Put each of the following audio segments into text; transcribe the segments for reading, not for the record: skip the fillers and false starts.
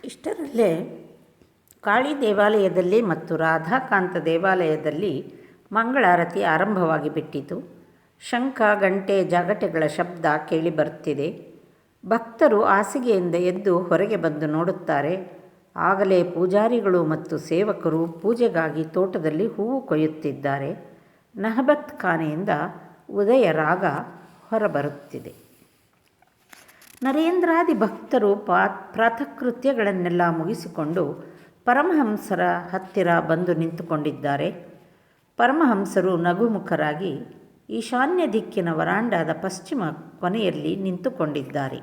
ಇಷ್ಟರಲ್ಲೇ ಕಾಳಿ ದೇವಾಲಯದಲ್ಲಿ ಮತ್ತು ರಾಧಾಕಾಂತ ದೇವಾಲಯದಲ್ಲಿ ಮಂಗಳಾರತಿ ಆರಂಭವಾಗಿ ಬಿಟ್ಟಿತು. ಶಂಖ ಗಂಟೆ ಜಾಗಟೆಗಳ ಶಬ್ದ ಕೇಳಿಬರುತ್ತಿದೆ. ಭಕ್ತರು ಹಾಸಿಗೆಯಿಂದ ಎದ್ದು ಹೊರಗೆ ಬಂದು ನೋಡುತ್ತಾರೆ. ಆಗಲೇ ಪೂಜಾರಿಗಳು ಮತ್ತು ಸೇವಕರು ಪೂಜೆಗಾಗಿ ತೋಟದಲ್ಲಿ ಹೂವು ಕೊಯ್ಯುತ್ತಿದ್ದಾರೆ. ನಹಬತ್ ಖಾನೆಯಿಂದ ಉದಯ ರಾಗ ಹೊರಬರುತ್ತಿದೆ. ನರೇಂದ್ರಾದಿ ಭಕ್ತರು ಪ್ರಾತಃಕೃತ್ಯಗಳನ್ನೆಲ್ಲ ಮುಗಿಸಿಕೊಂಡು ಪರಮಹಂಸರ ಹತ್ತಿರ ಬಂದು ನಿಂತುಕೊಂಡಿದ್ದಾರೆ. ಪರಮಹಂಸರು ನಗುಮುಖರಾಗಿ ಈಶಾನ್ಯ ದಿಕ್ಕಿನ ವರಾಂಡಾದ ಪಶ್ಚಿಮ ಕೊನೆಯಲ್ಲಿ ನಿಂತುಕೊಂಡಿದ್ದಾರೆ.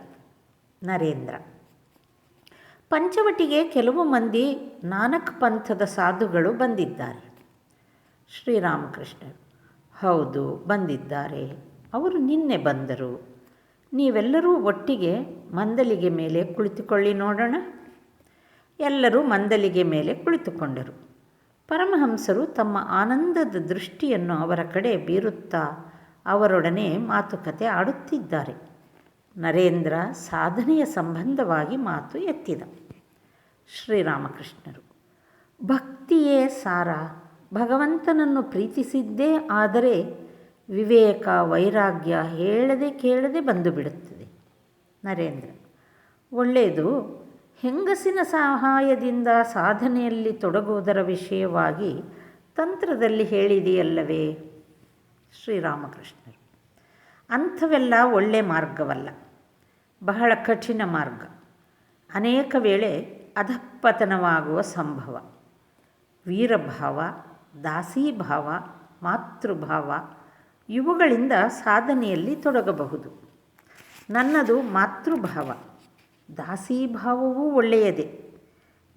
ನರೇಂದ್ರ: ಪಂಚವಟಿಗೆ ಕೆಲವು ಮಂದಿ ನಾನಕ್ ಪಂಥದ ಸಾಧುಗಳು ಬಂದಿದ್ದಾರೆ. ಶ್ರೀರಾಮಕೃಷ್ಣರು: ಹೌದು, ಬಂದಿದ್ದಾರೆ. ಅವರು ನಿನ್ನೆ ಬಂದರು. ನೀವೆಲ್ಲರೂ ಒಟ್ಟಿಗೆ ಮಂದಲಿಗೆ ಮೇಲೆ ಕುಳಿತುಕೊಳ್ಳಿ ನೋಡೋಣ. ಎಲ್ಲರೂ ಮಂದಲಿಗೆ ಮೇಲೆ ಕುಳಿತುಕೊಂಡರು. ಪರಮಹಂಸರು ತಮ್ಮ ಆನಂದದ ದೃಷ್ಟಿಯನ್ನು ಅವರ ಕಡೆ ಬೀರುತ್ತಾ ಅವರೊಡನೆ ಮಾತುಕತೆ ಆಡುತ್ತಿದ್ದಾರೆ. ನರೇಂದ್ರ ಸಾಧನೆಯ ಸಂಬಂಧವಾಗಿ ಮಾತು ಎತ್ತಿದ. ಶ್ರೀರಾಮಕೃಷ್ಣರು: ಭಕ್ತಿಯೇ ಸಾರ. ಭಗವಂತನನ್ನು ಪ್ರೀತಿಸಿದ್ದೇ ಆದರೆ ವಿವೇಕ ವೈರಾಗ್ಯ ಹೇಳದೆ ಕೇಳದೆ ಬಂದು ಬಿಡುತ್ತದೆ. ನರೇಂದ್ರ: ಒಳ್ಳೆಯದು. ಹೆಂಗಸಿನ ಸಹಾಯದಿಂದ ಸಾಧನೆಯಲ್ಲಿ ತೊಡಗುವುದರ ವಿಷಯವಾಗಿ ತಂತ್ರದಲ್ಲಿ ಹೇಳಿದೆಯಲ್ಲವೇ? ಶ್ರೀರಾಮಕೃಷ್ಣರು: ಅಂಥವೆಲ್ಲ ಒಳ್ಳೆ ಮಾರ್ಗವಲ್ಲ, ಬಹಳ ಕಠಿಣ ಮಾರ್ಗ. ಅನೇಕ ವೇಳೆ ಅಧಃಪತನವಾಗುವ ಸಂಭವ. ವೀರಭಾವ, ದಾಸೀಭಾವ, ಮಾತೃಭಾವ ಇವುಗಳಿಂದ ಸಾಧನೆಯಲ್ಲಿ ತೊಡಗಬಹುದು. ನನ್ನದು ಮಾತೃಭಾವ. ದಾಸೀಭಾವವೂ ಒಳ್ಳೆಯದೇ.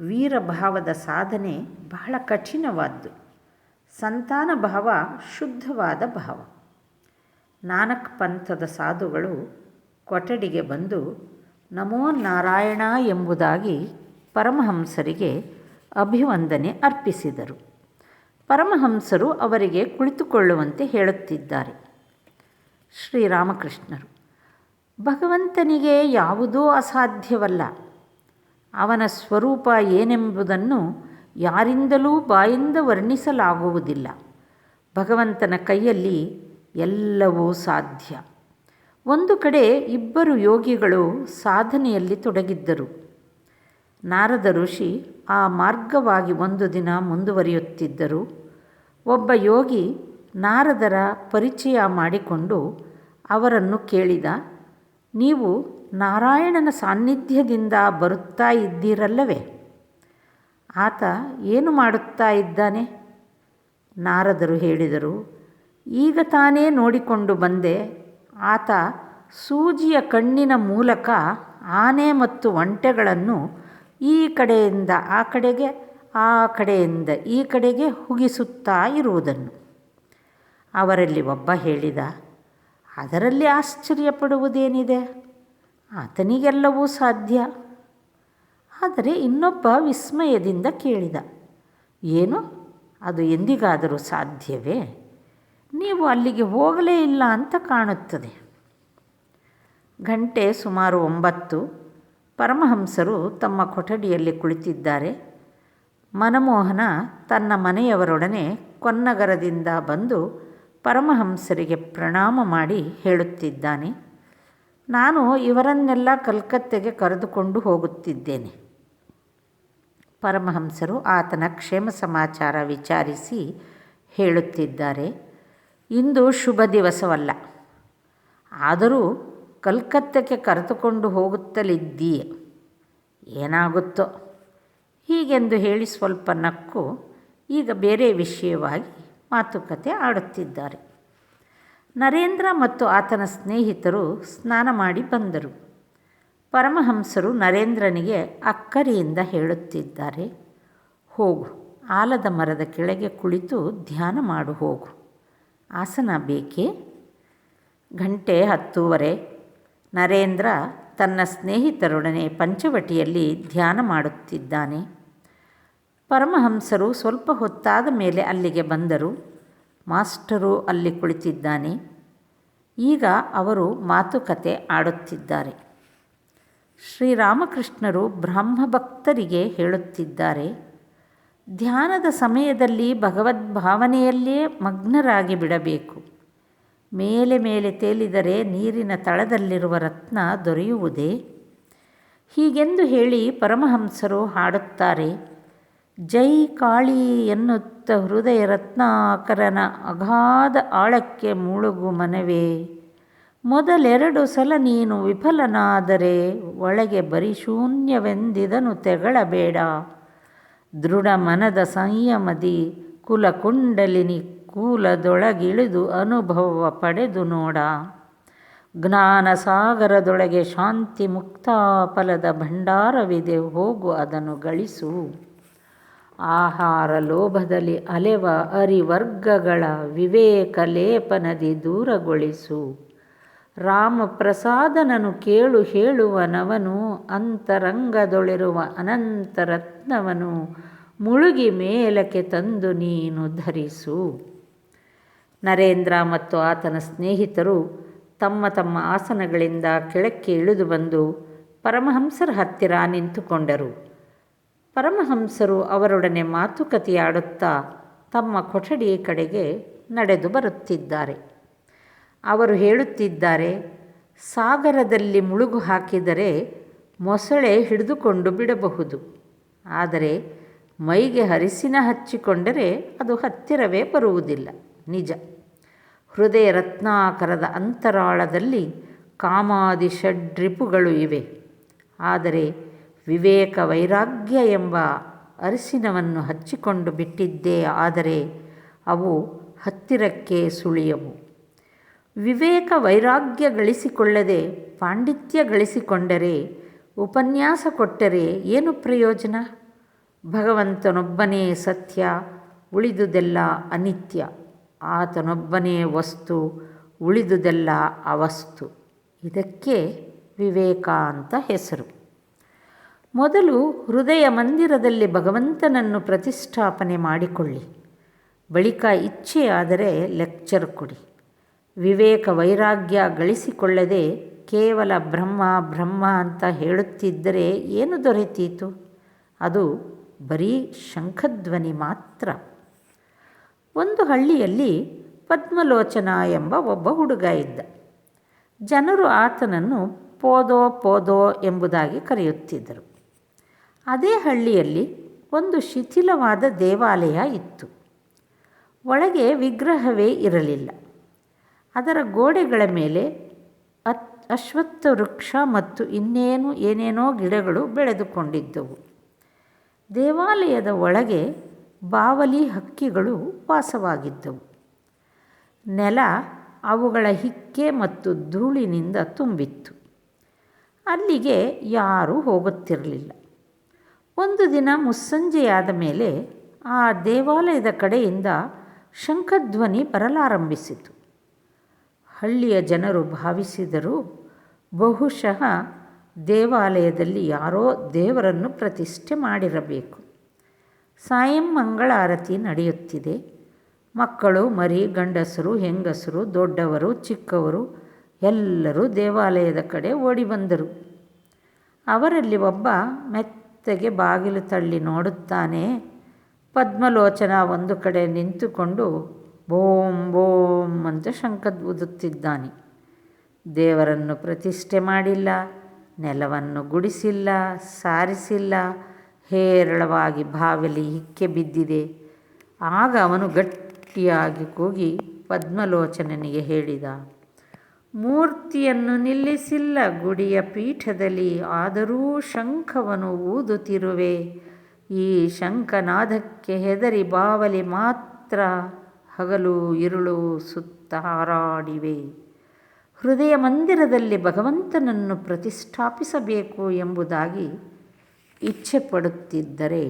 ವೀರಭಾವದ ಸಾಧನೆ ಬಹಳ ಕಠಿಣವಾದ್ದು. ಸಂತಾನ ಭಾವ ಶುದ್ಧವಾದ ಭಾವ. ನಾನಕ್ ಪಂಥದ ಸಾಧುಗಳು ಕೊಠಡಿಗೆ ಬಂದು ನಮೋ ನಾರಾಯಣ ಎಂಬುದಾಗಿ ಪರಮಹಂಸರಿಗೆ ಅಭಿವಂದನೆ ಅರ್ಪಿಸಿದರು. ಪರಮಹಂಸರು ಅವರಿಗೆ ಕುಳಿತುಕೊಳ್ಳುವಂತೆ ಹೇಳುತ್ತಿದ್ದಾರೆ. ಶ್ರೀರಾಮಕೃಷ್ಣರು: ಭಗವಂತನಿಗೆ ಯಾವುದೂ ಅಸಾಧ್ಯವಲ್ಲ. ಅವನ ಸ್ವರೂಪ ಏನೆಂಬುದನ್ನು ಯಾರಿಂದಲೂ ಬಾಯಿಂದ ವರ್ಣಿಸಲಾಗುವುದಿಲ್ಲ. ಭಗವಂತನ ಕೈಯಲ್ಲಿ ಎಲ್ಲವೂ ಸಾಧ್ಯ. ಒಂದು ಕಡೆ ಇಬ್ಬರು ಯೋಗಿಗಳು ಸಾಧನೆಯಲ್ಲಿ ತೊಡಗಿದ್ದರು. ನಾರದ ಋಷಿ ಆ ಮಾರ್ಗವಾಗಿ ಒಂದು ದಿನ ಮುಂದುವರಿಯುತ್ತಿದ್ದರು. ಒಬ್ಬ ಯೋಗಿ ನಾರದರ ಪರಿಚಯ ಮಾಡಿಕೊಂಡು ಅವರನ್ನು ಕೇಳಿದ, ನೀವು ನಾರಾಯಣನ ಸಾನ್ನಿಧ್ಯದಿಂದ ಬರುತ್ತಾ ಇದ್ದೀರಲ್ಲವೇ? ಆತ ಏನು ಮಾಡುತ್ತಾ ಇದ್ದಾನೆ? ನಾರದರು ಹೇಳಿದರು, ಈಗ ತಾನೇ ನೋಡಿಕೊಂಡು ಬಂದೆ. ಆತ ಸೂಜಿಯ ಕಣ್ಣಿನ ಮೂಲಕ ಆನೆ ಮತ್ತು ಒಂಟೆಗಳನ್ನು ಈ ಕಡೆಯಿಂದ ಆ ಕಡೆಗೆ, ಆ ಕಡೆಯಿಂದ ಈ ಕಡೆಗೆ ಹುಗಿಸುತ್ತಾ ಇರುವುದನ್ನು. ಅವರಲ್ಲಿ ಒಬ್ಬ ಹೇಳಿದ, ಅದರಲ್ಲಿ ಆಶ್ಚರ್ಯಪಡುವುದೇನಿದೆ? ಆತನಿಗೆಲ್ಲವೂ ಸಾಧ್ಯ. ಆದರೆ ಇನ್ನೊಬ್ಬ ವಿಸ್ಮಯದಿಂದ ಕೇಳಿದ, ಏನು, ಅದು ಎಂದಿಗಾದರೂ ಸಾಧ್ಯವೇ? ನೀವು ಅಲ್ಲಿಗೆ ಹೋಗಲೇ ಇಲ್ಲ ಅಂತ ಕಾಣುತ್ತದೆ. ಗಂಟೆ ಸುಮಾರು 9. ಪರಮಹಂಸರು ತಮ್ಮ ಕೊಠಡಿಯಲ್ಲಿ ಕುಳಿತಿದ್ದಾರೆ. ಮನಮೋಹನ ತನ್ನ ಮನೆಯವರೊಡನೆ ಕೊನ್ನಗರದಿಂದ ಬಂದು ಪರಮಹಂಸರಿಗೆ ಪ್ರಣಾಮ ಮಾಡಿ ಹೇಳುತ್ತಿದ್ದಾನೆ, ನಾನು ಇವರನ್ನೆಲ್ಲ ಕಲ್ಕತ್ತೆಗೆ ಕರೆದುಕೊಂಡು ಹೋಗುತ್ತಿದ್ದೇನೆ. ಪರಮಹಂಸರು ಆತನ ಕ್ಷೇಮ ಸಮಾಚಾರ ವಿಚಾರಿಸಿ ಹೇಳುತ್ತಿದ್ದಾರೆ, ಇಂದು ಶುಭ ದಿವಸವಲ್ಲ, ಆದರೂ ಕಲ್ಕತ್ತೆಗೆ ಕರೆದುಕೊಂಡು ಹೋಗುತ್ತಲಿದ್ದೀಯೆ, ಏನಾಗುತ್ತೋ ಹೀಗೆಂದು ಹೇಳಿ ಸ್ವಲ್ಪ ನಕ್ಕು ಈಗ ಬೇರೆ ವಿಷಯವಾಗಿ ಮಾತುಕತೆ ಆಡುತ್ತಿದ್ದಾರೆ. ನರೇಂದ್ರ ಮತ್ತು ಆತನ ಸ್ನೇಹಿತರು ಸ್ನಾನ ಮಾಡಿ ಬಂದರು. ಪರಮಹಂಸರು ನರೇಂದ್ರನಿಗೆ ಅಕ್ಕರೆಯಿಂದ ಹೇಳುತ್ತಿದ್ದಾರೆ, ಹೋಗು, ಆಲದ ಮರದ ಕೆಳಗೆ ಕುಳಿತು ಧ್ಯಾನ ಮಾಡು ಹೋಗು. ಆಸನ ಬೇಕೇ? ಗಂಟೆ 10:30. ನರೇಂದ್ರ ತನ್ನ ಸ್ನೇಹಿತರೊಡನೆ ಪಂಚವಟಿಯಲ್ಲಿ ಧ್ಯಾನ ಮಾಡುತ್ತಿದ್ದಾನೆ. ಪರಮಹಂಸರು ಸ್ವಲ್ಪ ಹೊತ್ತಾದ ಮೇಲೆ ಅಲ್ಲಿಗೆ ಬಂದರು. ಮಾಸ್ಟರು ಅಲ್ಲಿ ಕುಳಿತಿದ್ದಾನೆ. ಈಗ ಅವರು ಮಾತುಕತೆ ಆಡುತ್ತಿದ್ದಾರೆ. ಶ್ರೀರಾಮಕೃಷ್ಣರು ಬ್ರಹ್ಮಭಕ್ತರಿಗೆ ಹೇಳುತ್ತಿದ್ದಾರೆ, ಧ್ಯಾನದ ಸಮಯದಲ್ಲಿ ಭಗವದ್ಭಾವನೆಯಲ್ಲೇ ಮಗ್ನರಾಗಿ ಬಿಡಬೇಕು. ಮೇಲೆ ಮೇಲೆ ತೇಲಿದರೆ ನೀರಿನ ತಳದಲ್ಲಿರುವ ರತ್ನ ದೊರೆಯುವುದೇ? ಹೀಗೆಂದು ಹೇಳಿ ಪರಮಹಂಸರು ಹಾಡುತ್ತಾರೆ, ಜೈ ಕಾಳಿ ಎನ್ನುತ್ತ ಹೃದಯ ರತ್ನಾಕರನ ಅಗಾಧ ಆಳಕ್ಕೆ ಮುಳುಗು ಮನವೇ. ಮೊದಲೆರಡು ಸಲ ನೀನು ವಿಫಲನಾದರೆ ಒಳಗೆ ಬರೀ ಶೂನ್ಯವೆಂದಿದನು ತೆಗಳಬೇಡ. ದೃಢ ಮನದ ಸಂಯಮದಿ ಕುಲಕುಂಡಲಿನಿ ಕೂಲದೊಳಗಿಳಿದು ಅನುಭವ ಪಡೆದು ನೋಡ. ಜ್ಞಾನ ಸಾಗರದೊಳಗೆ ಶಾಂತಿ ಮುಕ್ತಾಫಲದ ಭಂಡಾರವಿದೆ, ಹೋಗು ಅದನ್ನು ಗಳಿಸು. ಆಹಾರ ಲೋಭದಲ್ಲಿ ಅಲೆವ ಅರಿವರ್ಗಗಳ ವಿವೇಕ ಲೇಪನದಿ ದೂರಗೊಳಿಸು. ರಾಮಪ್ರಸಾದನನು ಕೇಳು ಹೇಳುವನವನು, ಅಂತರಂಗದೊಳಿರುವ ಅನಂತರತ್ನವನು ಮುಳುಗಿ ಮೇಲಕ್ಕೆ ತಂದು ನೀನು ಧರಿಸು. ನರೇಂದ್ರ ಮತ್ತು ಆತನ ಸ್ನೇಹಿತರು ತಮ್ಮ ತಮ್ಮ ಆಸನಗಳಿಂದ ಕೆಳಕ್ಕೆ ಇಳಿದು ಬಂದು ಪರಮಹಂಸರ ಹತ್ತಿರ ನಿಂತುಕೊಂಡರು. ಪರಮಹಂಸರು ಅವರೊಡನೆ ಮಾತುಕತೆಯಾಡುತ್ತಾ ತಮ್ಮ ಕೊಠಡಿ ಕಡೆಗೆ ನಡೆದು ಬರುತ್ತಿದ್ದಾರೆ. ಅವರು ಹೇಳುತ್ತಿದ್ದಾರೆ, ಸಾಗರದಲ್ಲಿ ಮುಳುಗು ಹಾಕಿದರೆ ಮೊಸಳೆ ಹಿಡಿದುಕೊಂಡು ಬಿಡಬಹುದು, ಆದರೆ ಮೈಗೆ ಅರಿಶಿನ ಹಚ್ಚಿಕೊಂಡರೆ ಅದು ಹತ್ತಿರವೇ ಬರುವುದಿಲ್ಲ. ನಿಜ, ಹೃದಯ ರತ್ನಾಕರದ ಅಂತರಾಳದಲ್ಲಿ ಕಾಮಾದಿ ಷಡ್ರಿಪುಗಳು ಇವೆ. ಆದರೆ ವಿವೇಕ ವೈರಾಗ್ಯ ಎಂಬ ಅರಿಶಿನವನ್ನು ಹಚ್ಚಿಕೊಂಡು ಬಿಟ್ಟಿದ್ದೇ ಆದರೆ ಅವು ಹತ್ತಿರಕ್ಕೆ ಸುಳಿಯವು. ವಿವೇಕ ವೈರಾಗ್ಯ ಗಳಿಸಿಕೊಳ್ಳದೆ ಪಾಂಡಿತ್ಯ ಗಳಿಸಿಕೊಂಡರೆ, ಉಪನ್ಯಾಸ ಕೊಟ್ಟರೆ ಏನು ಪ್ರಯೋಜನ? ಭಗವಂತನೊಬ್ಬನೇ ಸತ್ಯ, ಉಳಿದುದೆಲ್ಲ ಅನಿತ್ಯ. ಆತನೊಬ್ಬನೇ ವಸ್ತು, ಉಳಿದುದೆಲ್ಲ ಅವಸ್ತು. ಇದಕ್ಕೆ ವಿವೇಕ ಅಂತ ಹೆಸರು. ಮೊದಲು ಹೃದಯ ಮಂದಿರದಲ್ಲಿ ಭಗವಂತನನ್ನು ಪ್ರತಿಷ್ಠಾಪನೆ ಮಾಡಿಕೊಳ್ಳಿ. ಬಳಿಕ ಇಚ್ಛೆಯಾದರೆ ಲೆಕ್ಚರ್ ಕೊಡಿ. ವಿವೇಕ ವೈರಾಗ್ಯ ಗಳಿಸಿಕೊಳ್ಳದೆ ಕೇವಲ ಬ್ರಹ್ಮ ಬ್ರಹ್ಮ ಅಂತ ಹೇಳುತ್ತಿದ್ದರೆ ಏನು ದೊರೆತೀತು? ಅದು ಬರೀ ಶಂಖಧ್ವನಿ ಮಾತ್ರ. ಒಂದು ಹಳ್ಳಿಯಲ್ಲಿ ಪದ್ಮಲೋಚನ ಎಂಬ ಒಬ್ಬ ಹುಡುಗ ಇದ್ದ. ಜನರು ಆತನನ್ನು ಪೋದೋ ಪೋದೋ ಎಂಬುದಾಗಿ ಕರೆಯುತ್ತಿದ್ದರು. ಅದೇ ಹಳ್ಳಿಯಲ್ಲಿ ಒಂದು ಶಿಥಿಲವಾದ ದೇವಾಲಯ ಇತ್ತು. ಒಳಗೆ ವಿಗ್ರಹವೇ ಇರಲಿಲ್ಲ. ಅದರ ಗೋಡೆಗಳ ಮೇಲೆ ಅಶ್ವತ್ಥ ವೃಕ್ಷ ಮತ್ತು ಏನೇನೋ ಗಿಡಗಳು ಬೆಳೆದುಕೊಂಡಿದ್ದವು. ದೇವಾಲಯದ ಒಳಗೆ ಬಾವಲಿ ಹಕ್ಕಿಗಳು ವಾಸವಾಗಿದ್ದವು. ನೆಲ ಅವುಗಳ ಹಿಕ್ಕೆ ಮತ್ತು ಧೂಳಿನಿಂದ ತುಂಬಿತ್ತು. ಅಲ್ಲಿಗೆ ಯಾರೂ ಹೋಗುತ್ತಿರಲಿಲ್ಲ. ಒಂದು ದಿನ ಮುಸ್ಸಂಜೆಯಾದ ಮೇಲೆ ಆ ದೇವಾಲಯದ ಕಡೆಯಿಂದ ಶಂಖಧ್ವನಿ ಬರಲಾರಂಭಿಸಿತು. ಹಳ್ಳಿಯ ಜನರು ಭಾವಿಸಿದರು, ಬಹುಶಃ ದೇವಾಲಯದಲ್ಲಿ ಯಾರೋ ದೇವರನ್ನು ಪ್ರತಿಷ್ಠೆ ಮಾಡಿರಬೇಕು. ಸಾಯಂ ಮಂಗಳಾರತಿ ನಡೆಯುತ್ತಿದೆ. ಮಕ್ಕಳು, ಮರಿ, ಗಂಡಸರು, ಹೆಂಗಸರು, ದೊಡ್ಡವರು, ಚಿಕ್ಕವರು ಎಲ್ಲರೂ ದೇವಾಲಯದ ಕಡೆ ಓಡಿ ಬಂದರು. ಅವರಲ್ಲಿ ಒಬ್ಬ ಮೆತ್ತಗೆ ಬಾಗಿಲು ತಳ್ಳಿ ನೋಡುತ್ತಾನೆ. ಪದ್ಮಲೋಚನ ಒಂದು ಕಡೆ ನಿಂತುಕೊಂಡು ಬೋಂ ಬೋಂ ಅಂತ ಶಂಖ ಊದುತ್ತಿದ್ದಾನೆ. ದೇವರನ್ನು ಪ್ರತಿಷ್ಠೆ ಮಾಡಿಲ್ಲ, ನೆಲವನ್ನು ಗುಡಿಸಿಲ್ಲ, ಸಾರಿಸಿಲ್ಲ, ಹೇರಳವಾಗಿ ಬಾವಲಿ ಹಿಕ್ಕೆ ಬಿದ್ದಿದೆ. ಆಗ ಅವನು ಗಟ್ಟಿಯಾಗಿ ಕೂಗಿ ಪದ್ಮಲೋಚನನಿಗೆ ಹೇಳಿದ, ಮೂರ್ತಿಯನ್ನು ನಿಲ್ಲಿಸಿಲ್ಲ ಗುಡಿಯ ಪೀಠದಲ್ಲಿ, ಆದರೂ ಶಂಖವನ್ನು ಊದುತ್ತಿರುವೆ. ಈ ಶಂಖನಾದಕ್ಕೆ ಹೆದರಿ ಬಾವಲಿ ಮಾತ್ರ ಹಗಲು ಇರುಳು ಸುತ್ತ ಹಾರಾಡಿವೆ. ಹೃದಯ ಮಂದಿರದಲ್ಲಿ ಭಗವಂತನನ್ನು ಪ್ರತಿಷ್ಠಾಪಿಸಬೇಕು ಎಂಬುದಾಗಿ ಇಚ್ಛೆ ಪಡುತ್ತಿದ್ದರೆ,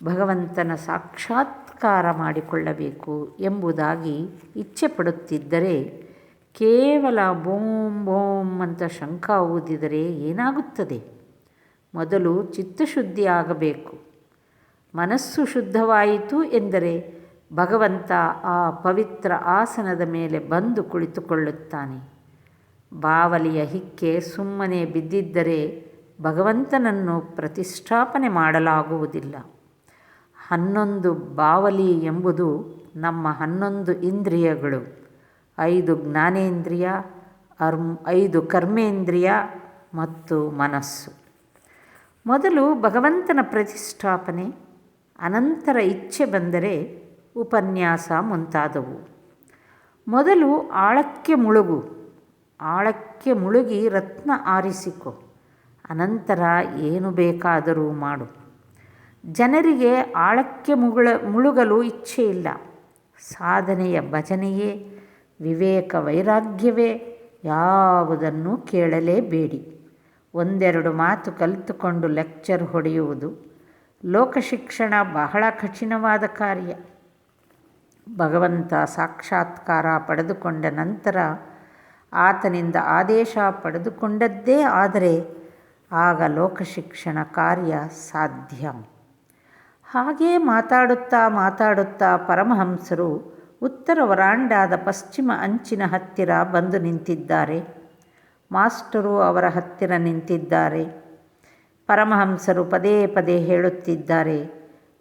ಭಗವಂತನ ಸಾಕ್ಷಾತ್ಕಾರ ಮಾಡಿಕೊಳ್ಳಬೇಕು ಎಂಬುದಾಗಿ ಇಚ್ಛೆ ಪಡುತ್ತಿದ್ದರೆ, ಕೇವಲ ಬೋಂ ಬೋಂ ಅಂತ ಶಂಖ ಊದಿದರೆ ಏನಾಗುತ್ತದೆ? ಮೊದಲು ಚಿತ್ತಶುದ್ಧಿ ಆಗಬೇಕು. ಮನಸ್ಸು ಶುದ್ಧವಾಯಿತು ಎಂದರೆ ಭಗವಂತ ಆ ಪವಿತ್ರ ಆಸನದ ಮೇಲೆ ಬಂದು ಕುಳಿತುಕೊಳ್ಳುತ್ತಾನೆ. ಬಾವಲಿಯ ಹಿಕ್ಕೆ ಸುಮ್ಮನೆ ಬಿದ್ದಿದ್ದರೆ ಭಗವಂತನನ್ನು ಪ್ರತಿಷ್ಠಾಪನೆ ಮಾಡಲಾಗುವುದಿಲ್ಲ. 11 ಬಾವಲಿ ಎಂಬುದು ನಮ್ಮ 11 ಇಂದ್ರಿಯಗಳು, 5 ಜ್ಞಾನೇಂದ್ರಿಯ, 5 ಕರ್ಮೇಂದ್ರಿಯ ಮತ್ತು ಮನಸ್ಸು. ಮೊದಲು ಭಗವಂತನ ಪ್ರತಿಷ್ಠಾಪನೆ, ಅನಂತರ ಇಚ್ಛೆ ಬಂದರೆ ಉಪನ್ಯಾಸ ಮುಂತಾದವು. ಮೊದಲು ಆಳಕ್ಕೆ ಮುಳುಗಿ ರತ್ನ ಆರಿಸಿಕೊ, ಅನಂತರ ಏನು ಬೇಕಾದರೂ ಮಾಡು. ಜನರಿಗೆ ಆಳಕ್ಕೆ ಮುಳುಗಲು ಇಚ್ಛೆ ಇಲ್ಲ. ಸಾಧನೆಯ ಭಜನೆಯೇ, ವಿವೇಕ ವೈರಾಗ್ಯವೇ, ಯಾವುದನ್ನು ಕೇಳಲೇಬೇಡಿ. ಒಂದೆರಡು ಮಾತು ಕಲಿತುಕೊಂಡು ಲೆಕ್ಚರ್ ಹೊಡೆಯುವುದು. ಲೋಕಶಿಕ್ಷಣ ಬಹಳ ಕಠಿಣವಾದ ಕಾರ್ಯ. ಭಗವಂತ ಸಾಕ್ಷಾತ್ಕಾರ ಪಡೆದುಕೊಂಡ ನಂತರ ಆತನಿಂದ ಆದೇಶ ಪಡೆದುಕೊಂಡದ್ದೇ ಆದರೆ ಆಗ ಲೋಕಶಿಕ್ಷಣ ಕಾರ್ಯ ಸಾಧ್ಯ. ಹಾಗೇ ಮಾತಾಡುತ್ತಾ ಪರಮಹಂಸರು ಉತ್ತರ ವರಾಂಡಾದ ಪಶ್ಚಿಮ ಅಂಚಿನ ಹತ್ತಿರ ಬಂದು ನಿಂತಿದ್ದಾರೆ. ಮಾಸ್ಟರು ಅವರ ಹತ್ತಿರ ನಿಂತಿದ್ದಾರೆ. ಪರಮಹಂಸರು ಪದೇ ಪದೇ ಹೇಳುತ್ತಿದ್ದಾರೆ,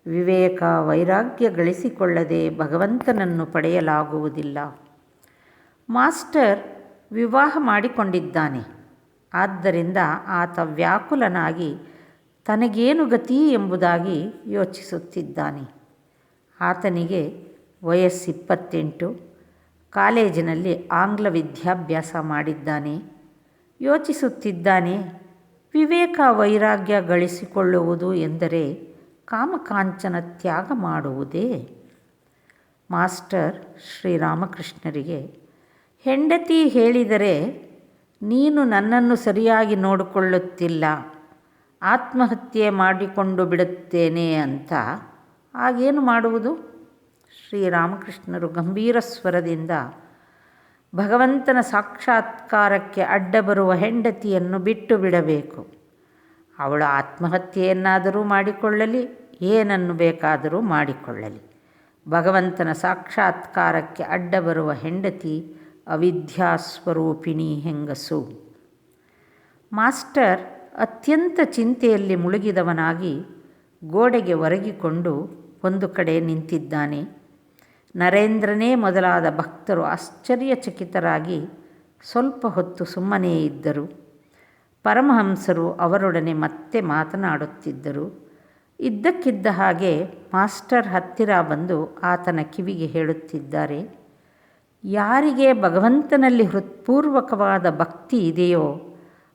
ವಿವೇಕ ವೈರಾಗ್ಯ ಗಳಿಸಿಕೊಳ್ಳದೆ ಭಗವಂತನನ್ನು ಪಡೆಯಲಾಗುವುದಿಲ್ಲ. ಮಾಸ್ಟರ್ ವಿವಾಹ ಮಾಡಿಕೊಂಡಿದ್ದಾನೆ. ಆದ್ದರಿಂದ ಆತ ವ್ಯಾಕುಲನಾಗಿ ತನಗೇನು ಗತಿ ಎಂಬುದಾಗಿ ಯೋಚಿಸುತ್ತಿದ್ದಾನೆ. ಆತನಿಗೆ ವಯಸ್ಸು 28, ಕಾಲೇಜಿನಲ್ಲಿ ಆಂಗ್ಲ ವಿದ್ಯಾಭ್ಯಾಸ ಮಾಡಿದ್ದಾನೆ. ಯೋಚಿಸುತ್ತಿದ್ದಾನೆ, ವಿವೇಕ ವೈರಾಗ್ಯ ಗಳಿಸಿಕೊಳ್ಳುವುದು ಎಂದರೆ ಕಾಮಕಾಂಚನ ತ್ಯಾಗ ಮಾಡುವುದೇ? ಮಾಸ್ಟರ್ ಶ್ರೀರಾಮಕೃಷ್ಣರಿಗೆ, ಹೆಂಡತಿ ಹೇಳಿದರೆ ನೀನು ನನ್ನನ್ನು ಸರಿಯಾಗಿ ನೋಡಿಕೊಳ್ಳುತ್ತಿಲ್ಲ, ಆತ್ಮಹತ್ಯೆ ಮಾಡಿಕೊಂಡು ಬಿಡುತ್ತೇನೆ ಅಂತ, ಆಗೇನು ಮಾಡುವುದು? ಶ್ರೀರಾಮಕೃಷ್ಣರು ಗಂಭೀರ ಸ್ವರದಿಂದ, ಭಗವಂತನ ಸಾಕ್ಷಾತ್ಕಾರಕ್ಕೆ ಅಡ್ಡ ಬರುವ ಹೆಂಡತಿಯನ್ನು ಬಿಟ್ಟು ಬಿಡಬೇಕು. ಅವಳು ಆತ್ಮಹತ್ಯೆಯನ್ನಾದರೂ ಮಾಡಿಕೊಳ್ಳಲಿ, ಏನನ್ನು ಬೇಕಾದರೂ ಮಾಡಿಕೊಳ್ಳಲಿ. ಭಗವಂತನ ಸಾಕ್ಷಾತ್ಕಾರಕ್ಕೆ ಅಡ್ಡ ಬರುವ ಹೆಂಡತಿ ಅವಿದ್ಯಾಸ್ವರೂಪಿಣಿ ಹೆಂಗಸು. ಮಾಸ್ಟರ್ ಅತ್ಯಂತ ಚಿಂತೆಯಲ್ಲಿ ಮುಳುಗಿದವನಾಗಿ ಗೋಡೆಗೆ ಒರಗಿಕೊಂಡು ಒಂದು ಕಡೆ ನಿಂತಿದ್ದಾನೆ. ನರೇಂದ್ರನೇ ಮೊದಲಾದ ಭಕ್ತರು ಆಶ್ಚರ್ಯಚಕಿತರಾಗಿ ಸ್ವಲ್ಪ ಹೊತ್ತು ಸುಮ್ಮನೇ ಇದ್ದರು. ಪರಮಹಂಸರು ಅವರೊಡನೆ ಮತ್ತೆ ಮಾತನಾಡುತ್ತಿದ್ದರು. ಇದ್ದಕ್ಕಿದ್ದ ಹಾಗೆ ಮಾಸ್ಟರ್ ಹತ್ತಿರ ಬಂದು ಆತನ ಕಿವಿಗೆ ಹೇಳುತ್ತಿದ್ದಾರೆ, ಯಾರಿಗೆ ಭಗವಂತನಲ್ಲಿ ಹೃತ್ಪೂರ್ವಕವಾದ ಭಕ್ತಿ ಇದೆಯೋ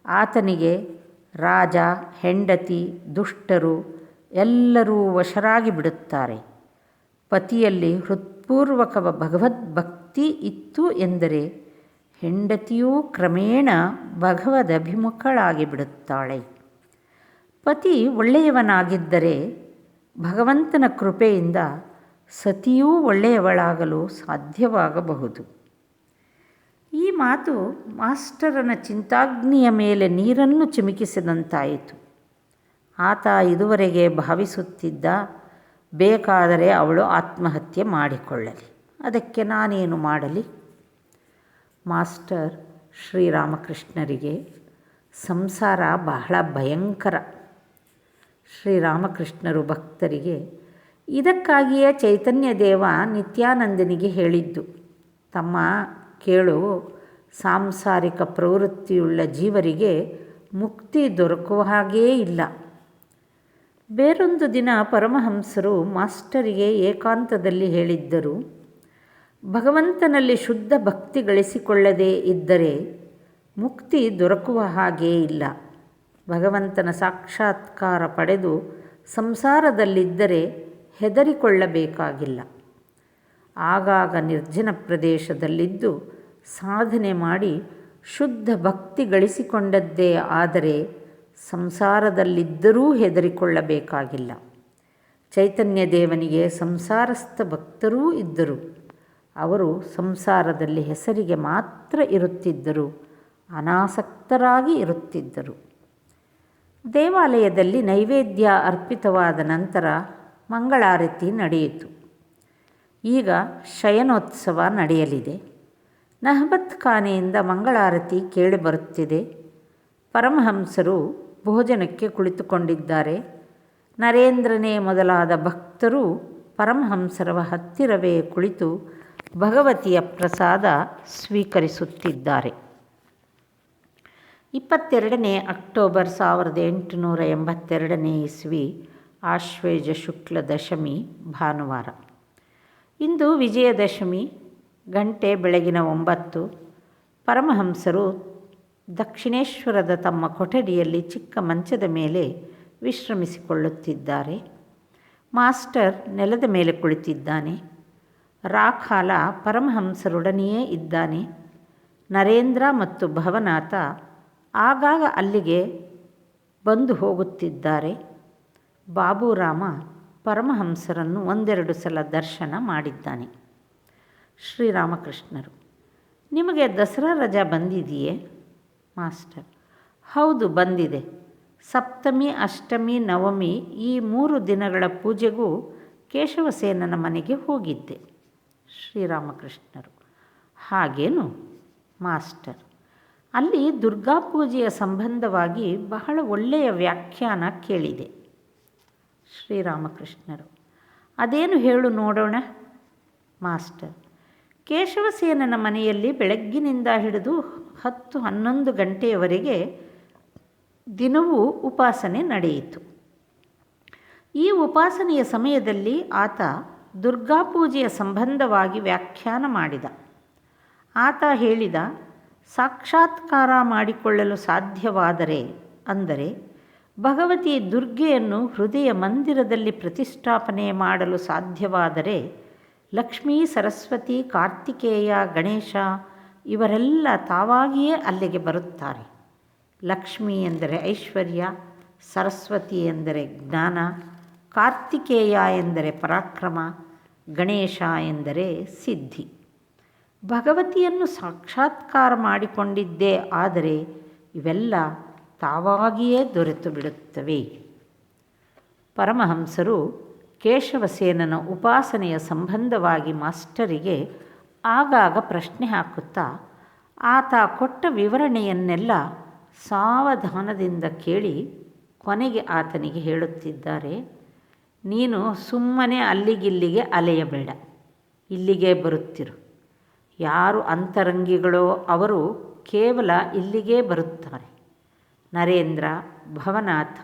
ಆತನಿಗೆ ರಾಜ, ಹೆಂಡತಿ, ದುಷ್ಟರು ಎಲ್ಲರೂ ವಶರಾಗಿ ಬಿಡುತ್ತಾರೆ. ಪತಿಯಲ್ಲಿ ಹೃತ್ಪೂರ್ವಕ ಭಗವದ್ಭಕ್ತಿ ಇತ್ತು ಎಂದರೆ ಹೆಂಡತಿಯೂ ಕ್ರಮೇಣ ಭಗವದಭಿಮುಖಳಾಗಿ ಬಿಡುತ್ತಾಳೆ. ಪತಿ ಒಳ್ಳೆಯವನಾಗಿದ್ದರೆ ಭಗವಂತನ ಕೃಪೆಯಿಂದ ಸತಿಯೂ ಒಳ್ಳೆಯವಳಾಗಲು ಸಾಧ್ಯವಾಗಬಹುದು. ಈ ಮಾತು ಮಾಸ್ಟರನ ಚಿಂತಾಗ್ನಿಯ ಮೇಲೆ ನೀರನ್ನು ಚಿಮುಕಿಸಿದಂತಾಯಿತು. ಆತ ಇದುವರೆಗೆ ಭಾವಿಸುತ್ತಿದ್ದ, ಬೇಕಾದರೆ ಅವಳು ಆತ್ಮಹತ್ಯೆ ಮಾಡಿಕೊಳ್ಳಲಿ, ಅದಕ್ಕೆ ನಾನೇನು ಮಾಡಲಿ? ಮಾಸ್ಟರ್ ಶ್ರೀರಾಮಕೃಷ್ಣರಿಗೆ, ಸಂಸಾರ ಬಹಳ ಭಯಂಕರ. ಶ್ರೀರಾಮಕೃಷ್ಣರು ಭಕ್ತರಿಗೆ, ಇದಕ್ಕಾಗಿಯೇ ಚೈತನ್ಯ ದೇವ ನಿತ್ಯಾನಂದನಿಗೆ ಹೇಳಿದ್ದು, ತಮ್ಮ ಕೇಳು, ಸಾಂಸಾರಿಕ ಪ್ರವೃತ್ತಿಯುಳ್ಳ ಜೀವರಿಗೆ ಮುಕ್ತಿ ದೊರಕುವ ಹಾಗೇ ಇಲ್ಲ. ಬೇರೊಂದು ದಿನ ಪರಮಹಂಸರು ಮಾಸ್ಟರಿಗೆ ಏಕಾಂತದಲ್ಲಿ ಹೇಳಿದ್ದರು, ಭಗವಂತನಲ್ಲಿ ಶುದ್ಧ ಭಕ್ತಿ ಗಳಿಸಿಕೊಳ್ಳದೇ ಇದ್ದರೆ ಮುಕ್ತಿ ದೊರಕುವ ಹಾಗೇ ಇಲ್ಲ. ಭಗವಂತನ ಸಾಕ್ಷಾತ್ಕಾರ ಪಡೆದು ಸಂಸಾರದಲ್ಲಿದ್ದರೆ ಹೆದರಿಕೊಳ್ಳಬೇಕಾಗಿಲ್ಲ. ಆಗಾಗ ನಿರ್ಜನ ಪ್ರದೇಶದಲ್ಲಿದ್ದು ಸಾಧನೆ ಮಾಡಿ ಶುದ್ಧ ಭಕ್ತಿ ಗಳಿಸಿಕೊಂಡದ್ದೇ ಆದರೆ ಸಂಸಾರದಲ್ಲಿದ್ದರೂ ಹೆದರಿಕೊಳ್ಳಬೇಕಾಗಿಲ್ಲ. ಚೈತನ್ಯ ದೇವನಿಗೆ ಸಂಸಾರಸ್ಥ ಭಕ್ತರೂ ಇದ್ದರು. ಅವರು ಸಂಸಾರದಲ್ಲಿ ಹೆಸರಿಗೆ ಮಾತ್ರ ಇರುತ್ತಿದ್ದರು, ಅನಾಸಕ್ತರಾಗಿ ಇರುತ್ತಿದ್ದರು. ದೇವಾಲಯದಲ್ಲಿ ನೈವೇದ್ಯ ಅರ್ಪಿತವಾದ ನಂತರ ಮಂಗಳಾರತಿ ನಡೆಯಿತು. ಈಗ ಶಯನೋತ್ಸವ ನಡೆಯಲಿದೆ. ನಹಬತ್ ಖಾನೆಯಿಂದ ಮಂಗಳಾರತಿ ಕೇಳಿಬರುತ್ತಿದೆ. ಪರಮಹಂಸರು ಭೋಜನಕ್ಕೆ ಕುಳಿತುಕೊಂಡಿದ್ದಾರೆ. ನರೇಂದ್ರನೇ ಮೊದಲಾದ ಭಕ್ತರು ಪರಮಹಂಸರ ಹತ್ತಿರವೇ ಕುಳಿತು ಭಗವತಿಯ ಪ್ರಸಾದ ಸ್ವೀಕರಿಸುತ್ತಿದ್ದಾರೆ. 22 ಅಕ್ಟೋಬರ್ 1882 ಇಸ್ವಿ ಆಶ್ವೇಜ ಶುಕ್ಲ ದಶಮಿ ಭಾನುವಾರ. ಇಂದು ವಿಜಯದಶಮಿ. ಗಂಟೆ ಬೆಳಗಿನ 9. ಪರಮಹಂಸರು ದಕ್ಷಿಣೇಶ್ವರದ ತಮ್ಮ ಕೊಠಡಿಯಲ್ಲಿ ಚಿಕ್ಕ ಮಂಚದ ಮೇಲೆ ವಿಶ್ರಮಿಸಿಕೊಳ್ಳುತ್ತಿದ್ದಾರೆ. ಮಾಸ್ಟರ್ ನೆಲದ ಮೇಲೆ ಕುಳಿತಿದ್ದಾನೆ. ರಾಖಾಲ ಪರಮಹಂಸರೊಡನೆಯೇ ಇದ್ದಾನೆ. ನರೇಂದ್ರ ಮತ್ತು ಭವನಾಥ ಆಗಾಗ ಅಲ್ಲಿಗೆ ಬಂದು ಹೋಗುತ್ತಿದ್ದಾರೆ. ಬಾಬುರಾಮ ಪರಮಹಂಸರನ್ನು 1-2 ಸಲ ದರ್ಶನ ಮಾಡಿದ್ದಾನೆ. ಶ್ರೀರಾಮಕೃಷ್ಣರು: ನಿಮಗೆ ದಸರಾ ರಜಾ ಬಂದಿದೆಯೇ? ಮಾಸ್ಟರ್: ಹೌದು, ಬಂದಿದೆ. ಸಪ್ತಮಿ, ಅಷ್ಟಮಿ, ನವಮಿ ಈ 3 ದಿನಗಳ ಪೂಜೆಗೂ ಕೇಶವಸೇನನ ಮನೆಗೆ ಹೋಗಿದ್ದೆ. ಶ್ರೀರಾಮಕೃಷ್ಣರು: ಹಾಗೇನು? ಮಾಸ್ಟರ್: ಅಲ್ಲಿ ದುರ್ಗಾಪೂಜೆಯ ಸಂಬಂಧವಾಗಿ ಬಹಳ ಒಳ್ಳೆಯ ವ್ಯಾಖ್ಯಾನ ಕೇಳಿದೆ. ಶ್ರೀರಾಮಕೃಷ್ಣರು: ಅದೇನು ಹೇಳು ನೋಡೋಣ. ಮಾಸ್ಟರ್: ಕೇಶವಸೇನನ ಮನೆಯಲ್ಲಿ ಬೆಳಗ್ಗಿನಿಂದ ಹಿಡಿದು 10-11 ಗಂಟೆಯವರೆಗೆ ದಿನವೂ ಉಪಾಸನೆ ನಡೆಯಿತು. ಈ ಉಪಾಸನೆಯ ಸಮಯದಲ್ಲಿ ಆತ ದುರ್ಗಾಪೂಜೆಯ ಸಂಬಂಧವಾಗಿ ವ್ಯಾಖ್ಯಾನ ಮಾಡಿದ. ಆತ ಹೇಳಿದ, ಸಾಕ್ಷಾತ್ಕಾರ ಮಾಡಿಕೊಳ್ಳಲು ಸಾಧ್ಯವಾದರೆ, ಅಂದರೆ ಭಗವತಿ ದುರ್ಗೆಯನ್ನು ಹೃದಯ ಮಂದಿರದಲ್ಲಿ ಪ್ರತಿಷ್ಠಾಪನೆ ಮಾಡಲು ಸಾಧ್ಯವಾದರೆ, ಲಕ್ಷ್ಮೀ, ಸರಸ್ವತಿ, ಕಾರ್ತಿಕೇಯ, ಗಣೇಶ ಇವರೆಲ್ಲ ತಾವಾಗಿಯೇ ಅಲ್ಲಿಗೆ ಬರುತ್ತಾರೆ. ಲಕ್ಷ್ಮಿ ಎಂದರೆ ಐಶ್ವರ್ಯ, ಸರಸ್ವತಿ ಎಂದರೆ ಜ್ಞಾನ, ಕಾರ್ತಿಕೇಯ ಎಂದರೆ ಪರಾಕ್ರಮ, ಗಣೇಶ ಎಂದರೆ ಸಿದ್ಧಿ. ಭಗವತಿಯನ್ನು ಸಾಕ್ಷಾತ್ಕಾರ ಮಾಡಿಕೊಂಡಿದ್ದೇ ಆದರೆ ಇವೆಲ್ಲ ತಾವಾಗಿಯೇ ದೊರೆತು ಬಿಡುತ್ತವೆ. ಪರಮಹಂಸರು ಕೇಶವಸೇನನ ಉಪಾಸನೆಯ ಸಂಬಂಧವಾಗಿ ಮಾಸ್ಟರಿಗೆ ಆಗಾಗ ಪ್ರಶ್ನೆ ಹಾಕುತ್ತಾ ಆತ ಕೊಟ್ಟ ವಿವರಣೆಯನ್ನೆಲ್ಲ ಸಾವಧಾನದಿಂದ ಕೇಳಿ ಕೊನೆಗೆ ಆತನಿಗೆ ಹೇಳುತ್ತಿದ್ದಾರೆ, ನೀನು ಸುಮ್ಮನೆ ಅಲ್ಲಿಗಿಲ್ಲಿಗೆ ಅಲೆಯಬೇಡ, ಇಲ್ಲಿಗೆ ಬರುತ್ತಿರು. ಯಾರು ಅಂತರಂಗಿಗಳೋ ಅವರು ಕೇವಲ ಇಲ್ಲಿಗೇ ಬರುತ್ತಾರೆ. ನರೇಂದ್ರ, ಭವನಾಥ,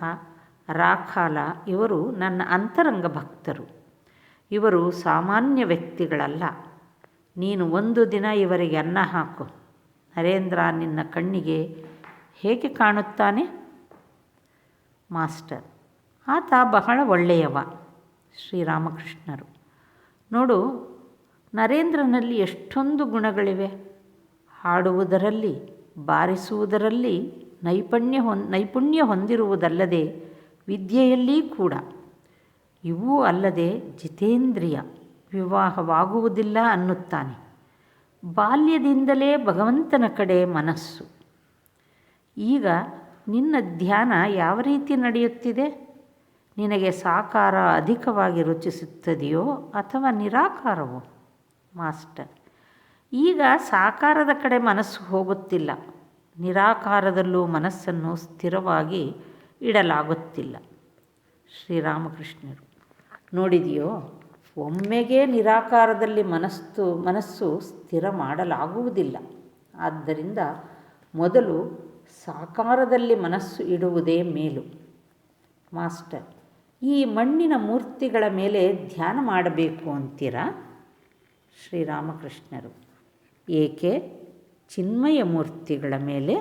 ರಾಖಾಲ ಇವರು ನನ್ನ ಅಂತರಂಗ ಭಕ್ತರು. ಇವರು ಸಾಮಾನ್ಯ ವ್ಯಕ್ತಿಗಳಲ್ಲ. ನೀನು 1 ದಿನ ಇವರಿಗೆ ಅನ್ನ ಹಾಕು. ನರೇಂದ್ರ ನಿನ್ನ ಕಣ್ಣಿಗೆ ಹೇಗೆ ಕಾಣುತ್ತಾನೆ? ಮಾಸ್ಟರ್: ಆತ ಬಹಳ ಒಳ್ಳೆಯವ. ಶ್ರೀರಾಮಕೃಷ್ಣರು: ನೋಡು, ನರೇಂದ್ರನಲ್ಲಿ ಎಷ್ಟೊಂದು ಗುಣಗಳಿವೆ. ಹಾಡುವುದರಲ್ಲಿ, ಬಾರಿಸುವುದರಲ್ಲಿ ನೈಪುಣ್ಯ ಹೊಂದಿರುವುದಲ್ಲದೆ ವಿದ್ಯೆಯಲ್ಲಿ ಕೂಡ. ಇವೂ ಅಲ್ಲದೆ ಜಿತೇಂದ್ರಿಯ, ವಿವಾಹವಾಗುವುದಿಲ್ಲ ಅನ್ನುತ್ತಾನೆ. ಬಾಲ್ಯದಿಂದಲೇ ಭಗವಂತನ ಕಡೆ ಮನಸ್ಸು. ಈಗ ನಿನ್ನ ಧ್ಯಾನ ಯಾವ ರೀತಿ ನಡೆಯುತ್ತಿದೆ? ನಿನಗೆ ಸಾಕಾರ ಅಧಿಕವಾಗಿ ರುಚಿಸುತ್ತದೆಯೋ ಅಥವಾ ನಿರಾಕಾರವೋ? ಮಾಸ್ಟರ್: ಈಗ ಸಾಕಾರದ ಕಡೆ ಮನಸ್ಸು ಹೋಗುತ್ತಿಲ್ಲ. ನಿರಾಕಾರದಲ್ಲೂ ಮನಸ್ಸನ್ನು ಸ್ಥಿರವಾಗಿ ಇಡಲಾಗುತ್ತಿಲ್ಲ. ಶ್ರೀರಾಮಕೃಷ್ಣರು: ನೋಡಿದೆಯೋ, ಒಮ್ಮೆಗೆ ನಿರಾಕಾರದಲ್ಲಿ ಮನಸ್ಸು ಸ್ಥಿರ ಮಾಡಲಾಗುವುದಿಲ್ಲ. ಆದ್ದರಿಂದ ಮೊದಲು ಸಾಕಾರದಲ್ಲಿ ಮನಸ್ಸು ಇಡುವುದೇ ಮೇಲು. ಮಾಸ್ಟರ್: ಈ ಮಣ್ಣಿನ ಮೂರ್ತಿಗಳ ಮೇಲೆ ಧ್ಯಾನ ಮಾಡಬೇಕು ಅಂತೀರಾ? ಶ್ರೀರಾಮಕೃಷ್ಣರು: ಏಕೆ? ಚಿನ್ಮಯ ಮೂರ್ತಿಗಳ ಮೇಲೆ